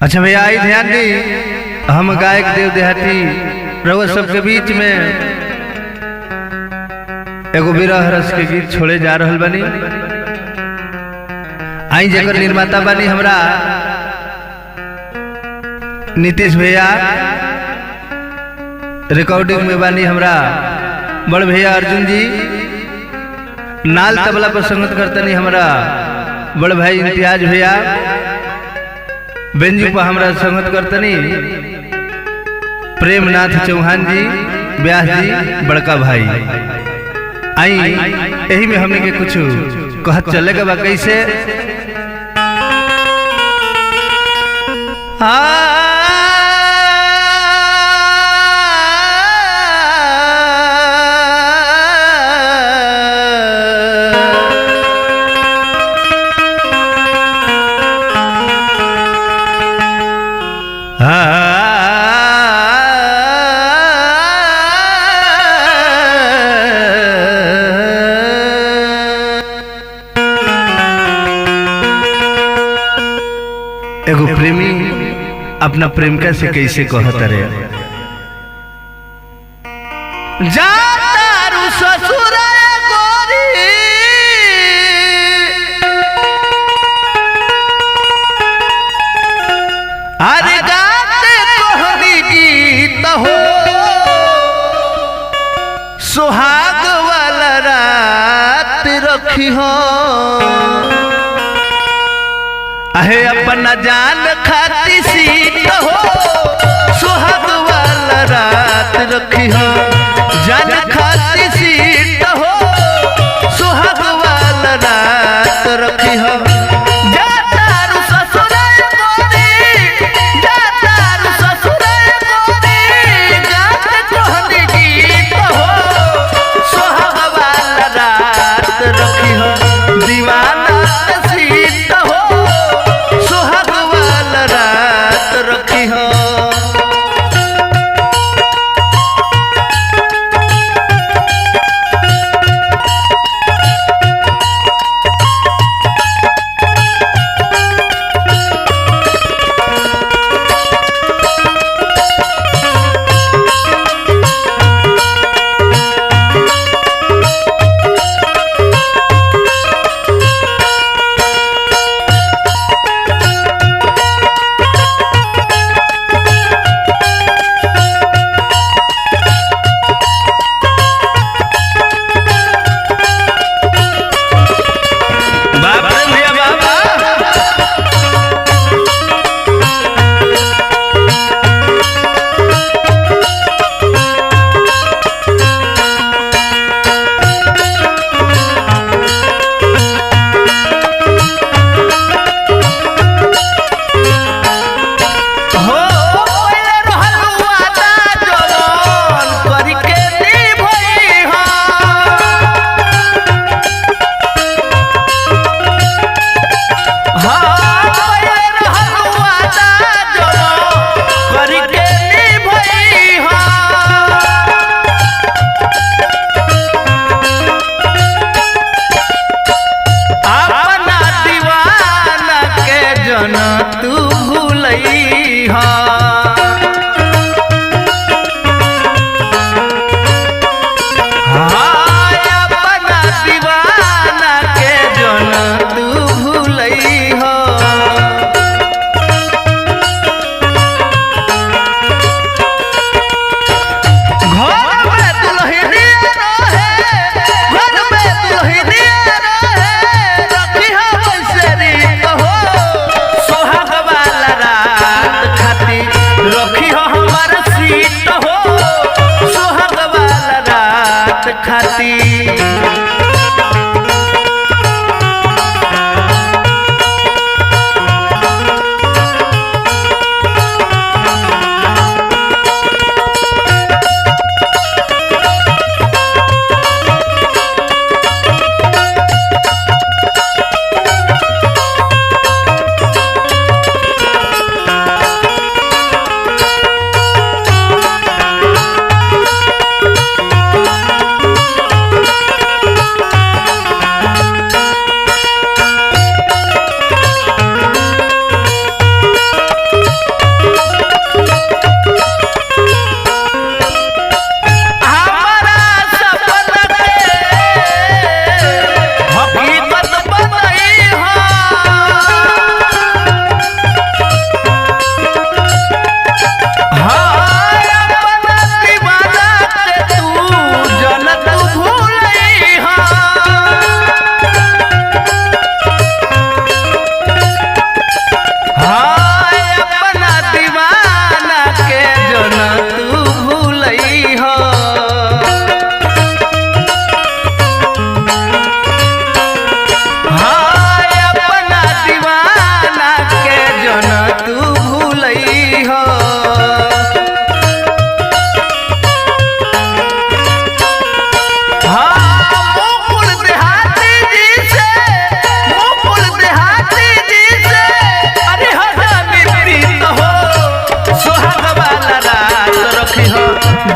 अच्छा भैया आई ध्यान दी, हम गायक देव देहाती रउआ सबके बीच में एगो विरह रस के गीत छोड़े जा रहल बानी। आई जगह निर्माता बानी हमरा नीतीश भैया, रिकॉर्डिंग में बानी हमरा बड़ भैया अर्जुन जी, नाल तबला पर संगत करतनी हमरा बड़ भाई इम्तियाज भैया, बेंजू पर हमरा संगत करतनी प्रेमनाथ चौहान जी, व्यास जी बड़का भाई। आई यही में हमने के कुछ कहत चलेगा बा कैसे। एगो प्रेमी अपना प्रेमिका से कैसे कहत रे, जातारू ससुर गोरी अरे गाते कोहनी गीत हो, सुहाग वाला रात रखी हो, अहे अपना जान खाती सीत हो, सुहाग वाला रात रखी हो, जान खाती सीत हो, सुहाग वाला रात रखी हो। जातारू ससुर गोरी, जातारू ससुर गोरी, गाते कोहनी गीत हो, सुहाग वाला रात रखी हो, दीवाना सीत हो, सुहाग वाला रात रखी हो।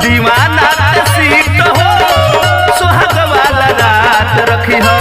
दीवाना ते सीट हो सुहाग वाला रात रखी हो